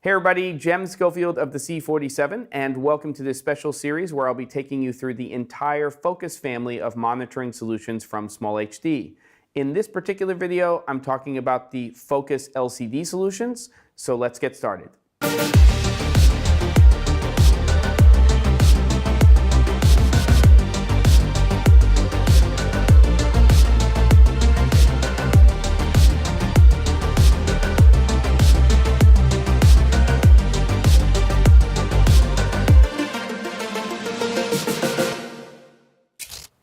Hey everybody, Schofield of theC47, and welcome to this special series where I'll be taking you through the entire Focus family of monitoring solutions from SmallHD. In this particular video, I'm talking about the Focus LCD solutions, so let's get started.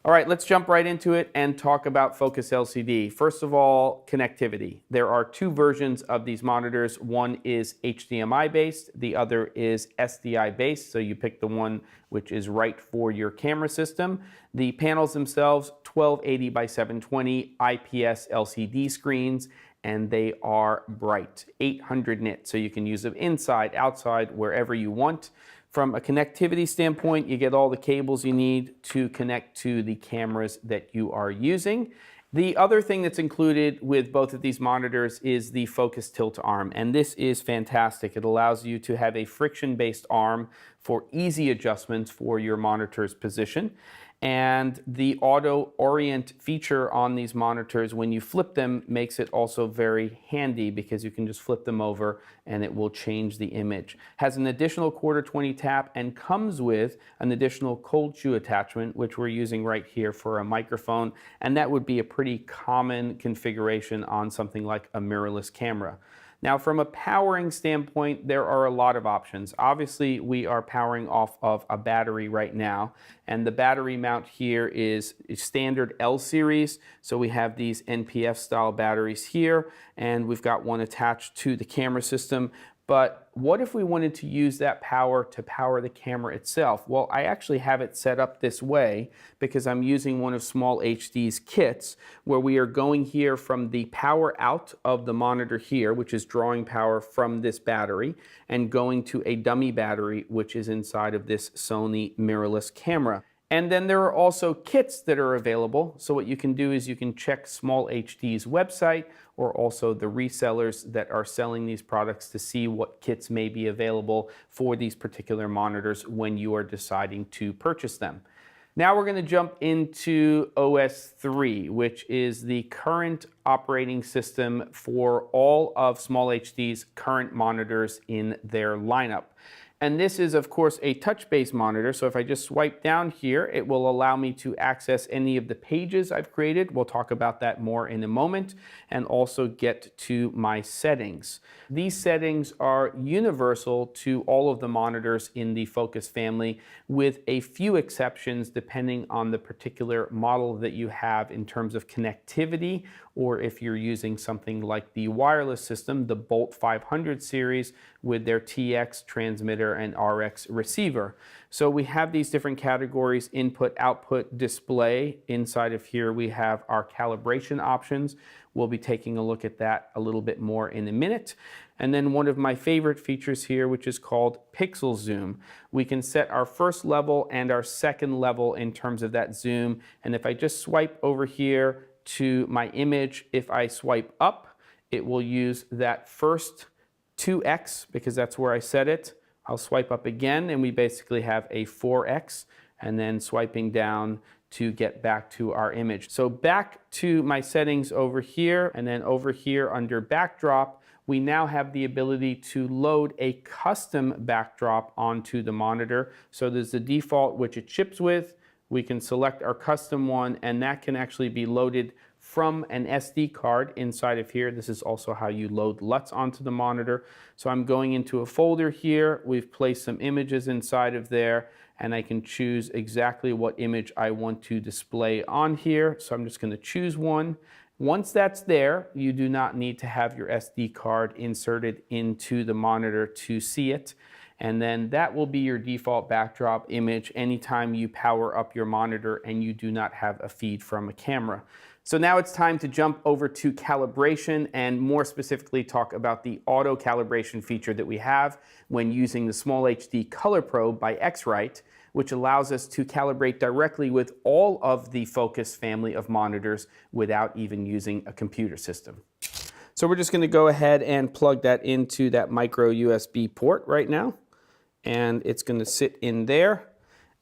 All right, let's jump right into it and talk about Focus LCD. First of all, connectivity. There are two versions of these monitors. One is HDMI based, the other is SDI based, so you pick the one which is right for your camera system. The panels themselves, 1280 by 720 IPS LCD screens, and they are bright, 800 nits, so you can use them inside, outside, wherever you want. From a connectivity standpoint, you get all the cables you need to connect to the cameras that you are using. The other thing that's included with both of these monitors is the Focus Tilt Arm, and this is fantastic. It allows you to have a friction-based arm for easy adjustments for your monitor's position. And the auto orient feature on these monitors, when you flip them, makes it also very handy because you can just flip them over and it will change the image. Has an additional Q20 tap and comes with an additional cold shoe attachment, which we're using right here for a microphone, and that would be a pretty common configuration on something like a mirrorless camera. Now, from a powering standpoint, there are a lot of options. Obviously, we are powering off of a battery right now, and the battery mount here is standard L series. So we have these NPF style batteries here, and we've got one attached to the camera system. But what if we wanted to use that power to power the camera itself? Well, I actually have it set up this way because I'm using one of SmallHD's kits where we are going here from the power out of the monitor here, which is drawing power from this battery, and going to a dummy battery, which is inside of this Sony mirrorless camera. And then there are also kits that are available. So what you can do is you can check SmallHD's website or also the resellers that are selling these products to see what kits may be available for these particular monitors when you are deciding to purchase them. Now we're going to jump into OS 3, which is the current operating system for all of SmallHD's current monitors in their lineup. And this is, of course, a touch-based monitor, so if I just swipe down here, it will allow me to access any of the pages I've created. We'll talk about that more in a moment, and also get to my settings. These settings are universal to all of the monitors in the Focus family, with a few exceptions depending on the particular model that you have in terms of connectivity, or if you're using something like the wireless system, the Bolt 500 series with their TX transmitter and RX receiver. So we have these different categories: input, output, display. Inside of here we have our calibration options. We'll be taking a look at that a little bit more in a minute. And then one of my favorite features here, which is called pixel zoom. We can set our first level and our second level in terms of that zoom. And if I just swipe over here to my image, if I swipe up, it will use that first 2x because that's where I set it. I'll swipe up again and we basically have a 4x, and then swiping down to get back to our image. So back to my settings over here, and then over here under backdrop, we now have the ability to load a custom backdrop onto the monitor. So there's the default which it ships with. We can select our custom one, and that can actually be loaded from an SD card inside of here. This is also how you load LUTs onto the monitor. So I'm going into a folder here. We've placed some images inside of there, and I can choose exactly what image I want to display on here. So I'm just going to choose one. Once that's there, you do not need to have your SD card inserted into the monitor to see it. And then that will be your default backdrop image anytime you power up your monitor and you do not have a feed from a camera. So now it's time to jump over to calibration and more specifically talk about the auto calibration feature that we have when using the SmallHD Color Probe by X-Rite, which allows us to calibrate directly with all of the Focus family of monitors without even using a computer system. So we're just going to go ahead and plug that into that micro USB port right now. And it's going to sit in there.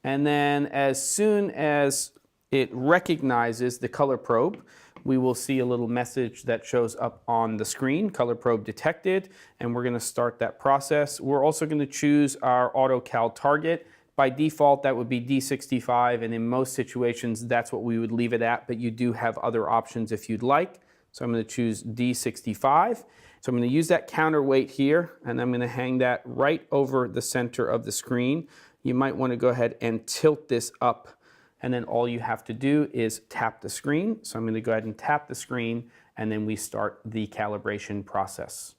And then as soon as it recognizes the color probe, we will see a little message that shows up on the screen, color probe detected, and we're going to start that process. We're also going to choose our AutoCal target. By default, that would be theC47, and in most situations, that's what we would leave it at, but you do have other options if you'd like. So I'm going to choose theC47. So I'm going to use that counterweight here, and I'm going to hang that right over the center of the screen. You might want to go ahead and tilt this up, and then all you have to do is tap the screen. So I'm going to go ahead and tap the screen, and then we start the calibration process.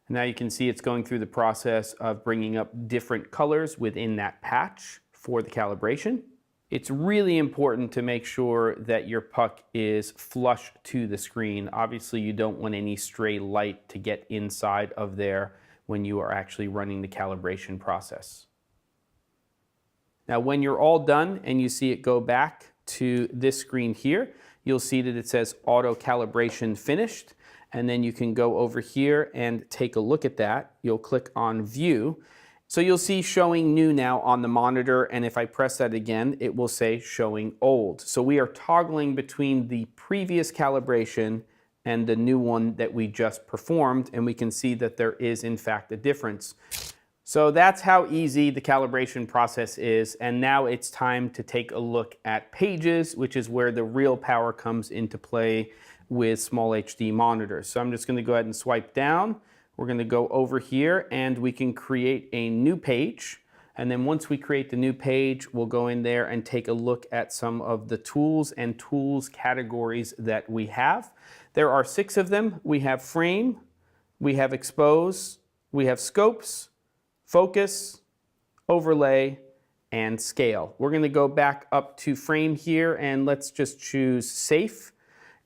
And now you can see it's going through the process of bringing up different colors within that patch for the calibration. It's really important to make sure that your puck is flush to the screen. Obviously, you don't want any stray light to get inside of there when you are actually running the calibration process. Now, when you're all done and you see it go back to this screen here, you'll see that it says auto calibration finished. And then you can go over here and take a look at that. You'll click on view. So you'll see showing new now on the monitor, and if I press that again, it will say showing old. So we are toggling between the previous calibration and the new one that we just performed, and we can see that there is in fact a difference. So that's how easy the calibration process is, and now it's time to take a look at pages, which is where the real power comes into play with SmallHD monitors. So I'm just going to go ahead and swipe down. We're going to go over here and we can create a new page. And then once we create the new page, we'll go in there and take a look at some of the tools and tools categories that we have. There are 6 of them. We have frame, we have expose, we have scopes, focus, overlay, and scale. We're going to go back up to frame here and let's just choose safe.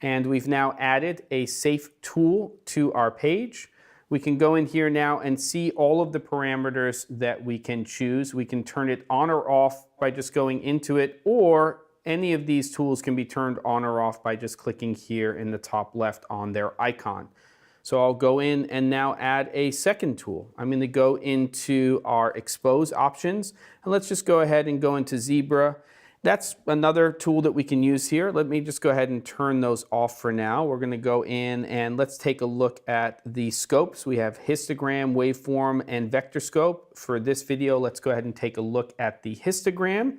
And we've now added a safe tool to our page. We can go in here now and see all of the parameters that we can choose. We can turn it on or off by just going into it, or any of these tools can be turned on or off by just clicking here in the top left on their icon. So I'll go in and now add a second tool. I'm going to go into our expose options, and let's just go ahead and go into zebra. That's another tool that we can use here. Let me just go ahead and turn those off for now. We're going to go in and let's take a look at the scopes. We have histogram, waveform, and vector scope. For this video, let's go ahead and take a look at the histogram.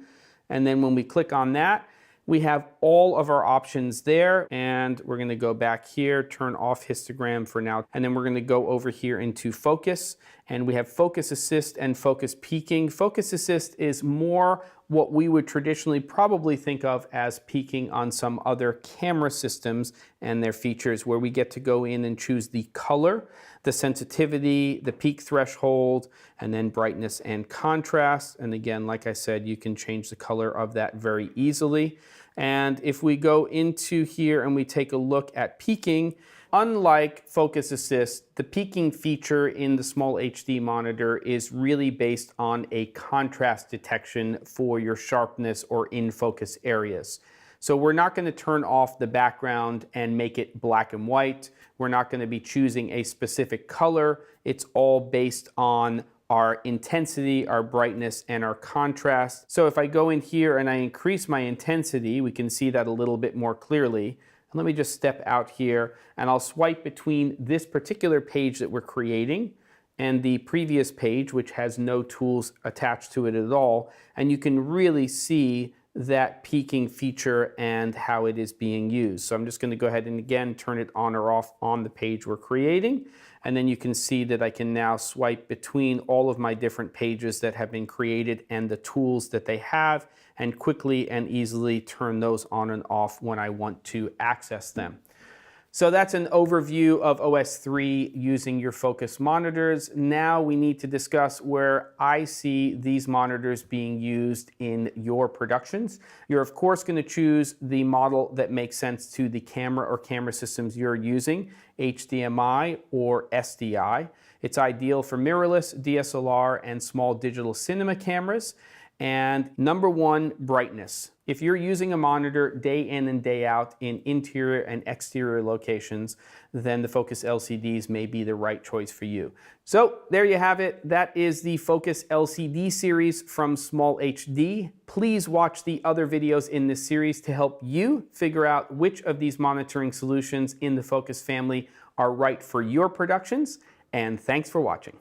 And then when we click on that, we have all of our options there, and we're going to go back here, turn off histogram for now, and then we're going to go over here into focus, and we have focus assist and focus peaking. Focus assist is more what we would traditionally probably think of as peaking on some other camera systems and their features, where we get to go in and choose the color, the sensitivity, the peak threshold, and then brightness and contrast. And again, like I said, you can change the color of that very easily. And if we go into here and we take a look at peaking, unlike focus assist, the peaking feature in the SmallHD monitor is really based on a contrast detection for your sharpness or in focus areas. So we're not going to turn off the background and make it black and white. We're not going to be choosing a specific color. It's all based on our intensity, our brightness, and our contrast. So if I go in here and I increase my intensity, we can see that a little bit more clearly. Let me just step out here and I'll swipe between this particular page that we're creating and the previous page, which has no tools attached to it at all. And you can really see that peaking feature and how it is being used. So I'm just going to go ahead and again turn it on or off on the page we're creating. And then you can see that I can now swipe between all of my different pages that have been created and the tools that they have, and quickly and easily turn those on and off when I want to access them. So that's an overview of OS 3 using your focus monitors. Now we need to discuss where I see these monitors being used in your productions. You're of course going to choose the model that makes sense to the camera or camera systems you're using, HDMI or SDI. It's ideal for mirrorless, DSLR, and small digital cinema cameras. And number one, brightness. If you're using a monitor day in and day out in interior and exterior locations, then the Focus LCDs may be the right choice for you. So there you have it. That is the Focus LCD series from SmallHD. Please watch the other videos in this series to help you figure out which of these monitoring solutions in the Focus family are right for your productions. And thanks for watching.